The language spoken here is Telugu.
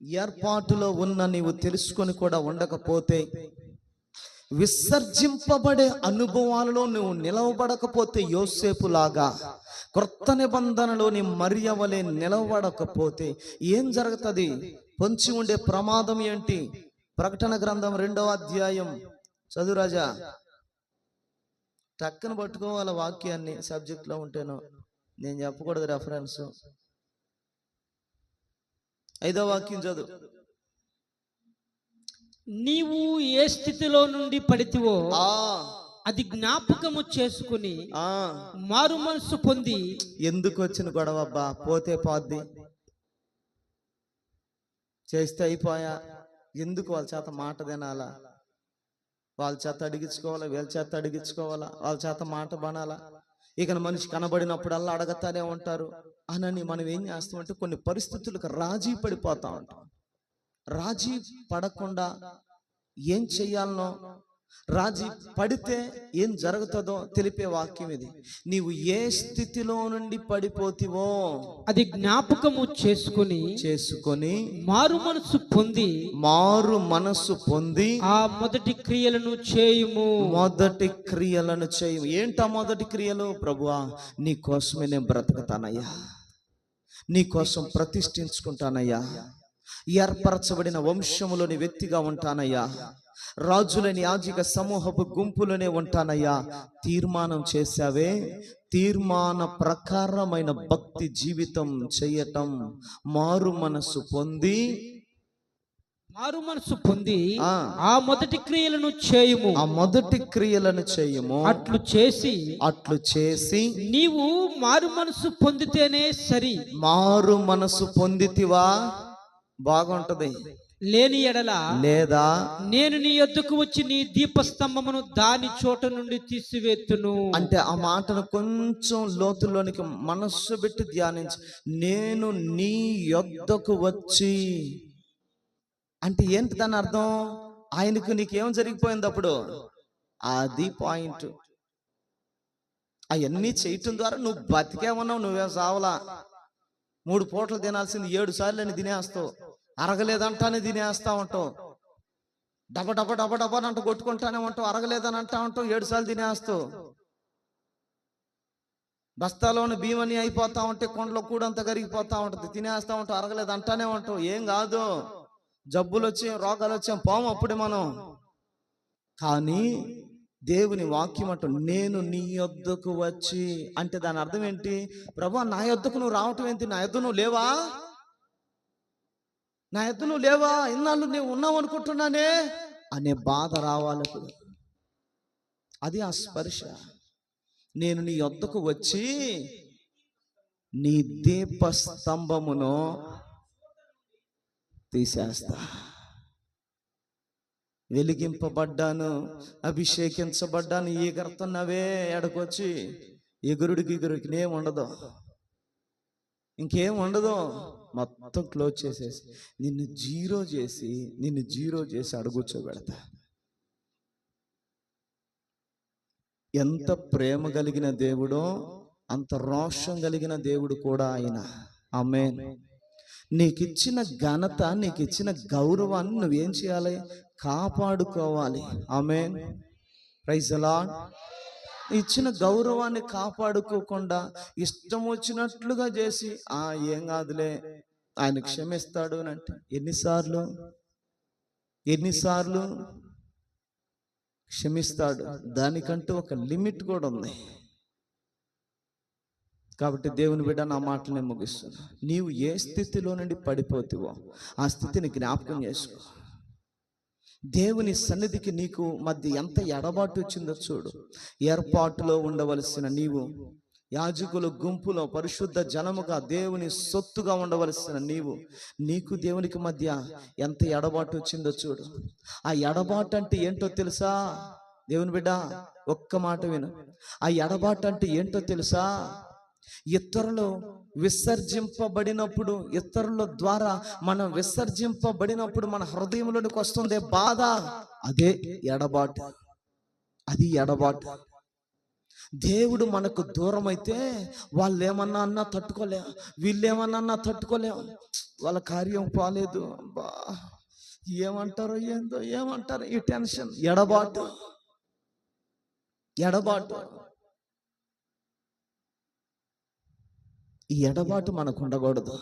ఏర్పాటులో ఉన్న నీవు తెలుసుకొని కూడా ఉండకపోతే, విసర్జింపబడే అనుభవాలలో నువ్వు నిలవబడకపోతే, యోసేపులాగా క్రొత్త నిబంధనలోని మరియ వలె నిలవబడకపోతే ఏం జరుగుతుంది? పొంచి ఉండే ప్రమాదం ఏంటి? ప్రకటన గ్రంథం 2వ అధ్యాయం చదువురాజా. టక్కన పట్టుకోవాలి వాక్యాన్ని, సబ్జెక్ట్లో ఉంటేనో. నేను చెప్పకూడదు రెఫరెన్స్. 5వ వాక్యం చదువు. నీవు ఏ స్థితిలో నుండి పడితివో అది జ్ఞాపకము చేసుకుని మారు మనసు పొంది. ఎందుకు వచ్చిన గొడవ అబ్బా? పోతే పోద్ది, చేస్తే అయిపోయా. ఎందుకు వాళ్ళ చేత మాట తినాలా? వాళ్ళ చేత అడిగించుకోవాలా, వీళ్ళ చేత అడిగించుకోవాలా, వాళ్ళ చేత మాట బనాలా? ఇక మనిషి కనబడినప్పుడల్లా అడగతానే ఉంటారు అని మనం ఏం చేస్తామంటే కొన్ని పరిస్థితులకు రాజీ పడిపోతా ఉంటాం. రాజీ పడకుండా ఏం చెయ్యాలనో, రాజీ పడితే ఏం జరుగుతుందో తెలిపే వాక్యం ఇది. నీవు ఏ స్థితిలో నుండి పడిపోతివో అది జ్ఞాపకము చేసుకొని మారు మనసు పొంది ఆ మొదటి క్రియలను చేయుము. మొదటి క్రియలను చేయము. ఏంటా మొదటి క్రియలు? ప్రభువా, నీ కోసమే నేను బ్రతకతానయ్యా, నీ కోసం ప్రతిష్ఠించుకుంటానయ్యా, ఏర్పరచబడిన వంశములోని వ్యక్తిగా ఉంటానయ్యా, రాజులని యాజక సమూహపు గుంపులోనే ఉంటానయ్యా. తీర్మానం చేశావే, తీర్మాన ప్రకారమైన భక్తి జీవితం చేయటం, మారు మనసు పొంది ఆ మొదటి క్రియలను చేయుము. ఆ మొదటి క్రియలను చేయుము. అట్లు చేసి నీవు మారు మనసు పొందితేనే సరి. మారు మనసు పొందితివా? బాగుంటది. లేని ఎడల లేదా నేను నీ యొద్దకు వచ్చి నీ దీపస్తంభమును దాని చోట నుండి తీసివేత్తును. అంటే ఆ మాటను కొంచెం లోతులోనికి మనస్సు పెట్టి ధ్యానించి, నేను నీ యొద్దకు వచ్చి అంటే ఏంటి దాని అర్థం? ఆయనకు నీకేం జరిగిపోయింది అప్పుడు? అది పాయింట్. అవన్నీ చేయటం ద్వారా నువ్వు బతికేమన్నావు, నువ్వే సావలా. 3 పూటలు తినాల్సింది 7 సార్లు అని తినేస్తావు. అరగలేదంటానే తినేస్తా ఉంటావు. డబ డబ డబ డబ అంటూ కొట్టుకుంటానే ఉంటావు. అరగలేదని అంటా ఉంటావు, 7 సార్లు తినేస్తావు. బస్తాలోని బియ్యమని అయిపోతా ఉంటే కొండలో కూడంతా కరిగిపోతా ఉంటుంది, తినేస్తా ఉంటావు. అరగలేదు అంటానే ఉంటావు. ఏం కాదు, జబ్బులు వచ్చి రోగాలు వచ్చాం పోము అప్పుడే మనం. కానీ దేవుని వాక్యం అంటూ నేను నీ యొద్దకు వచ్చి అంటే దాని అర్థం ఏంటి? ప్రభా, నా యొద్దకు నువ్వు రావటం ఏంటి? నా యొద్ద నువ్వు లేవా? నా యొద్ద నువ్వు లేవా? ఇన్నాళ్ళు నువ్వు ఉన్నావు అనుకుంటున్నానే అనే బాధ రావాలి. అది ఆ స్పర్శ. నేను నీ యొద్దకు వచ్చి నీ దీపస్తంభమును తీసేస్తా. వెలిగింపబడ్డాను, అభిషేకించబడ్డాను, ఎగురుతున్నవే ఎడకొచ్చి ఎగురుడికి ఏం ఉండదు, ఇంకేం ఉండదు. మొత్తం క్లోజ్ చేసేసి నిన్ను జీరో చేసి అడుగుచోబెడతా. ఎంత ప్రేమ కలిగిన దేవుడో అంత రోషం కలిగిన దేవుడు కూడా ఆయన. ఆమేన్. నీకిచ్చిన ఘనత, నీకిచ్చిన గౌరవాన్ని నువ్వేం చేయాలి? కాపాడుకోవాలి. ఆమేన్. Praise the Lord. ఇచ్చిన గౌరవాన్ని కాపాడుకోకుండా ఇష్టం వచ్చినట్లుగా చేసి ఏం కాదులే ఆయన క్షమిస్తాడు అని అంటే ఎన్నిసార్లు క్షమిస్తాడు? దానికంటూ ఒక లిమిట్ కూడా ఉంది. కాబట్టి దేవుని బిడ్డ, నా మాటని ముగిస్తున్నా. నీవు ఏ స్థితిలో నుండి పడిపోతావో ఆ స్థితిని జ్ఞాపకం చేసుకో. దేవుని సన్నిధికి నీకు మధ్య ఎంత ఎడబాటు వచ్చిందో చూడు. ఏర్పాటులో ఉండవలసిన నీవు, యాజకుల గుంపులో పరిశుద్ధ జనముగా దేవుని సొత్తుగా ఉండవలసిన నీకు దేవునికి మధ్య ఎంత ఎడబాటు వచ్చిందో చూడు. ఆ ఎడబాటు అంటే ఏంటో తెలుసా? దేవుని బిడ్డ, ఒక్క మాట విను. ఆ ఎడబాటు అంటే ఏంటో తెలుసా? ఇతరులు విసర్జింపబడినప్పుడు, ఇతరుల ద్వారా మనం విసర్జింపబడినప్పుడు మన హృదయంలోనికి వస్తుంది బాధ. అదే ఎడబాటు. అది ఎడబాటు. దేవుడు మనకు దూరం అయితే వాళ్ళు ఏమన్నా అన్నా తట్టుకోలేం, వీళ్ళు ఏమన్నా తట్టుకోలేం. వాళ్ళ కార్యం పోలేదు, అబ్బా ఏమంటారో ఏందో, ఏమంటారు, ఈ టెన్షన్, ఎడబాటు. ఈ ఎడబాటు మనకు ఉండకూడదు.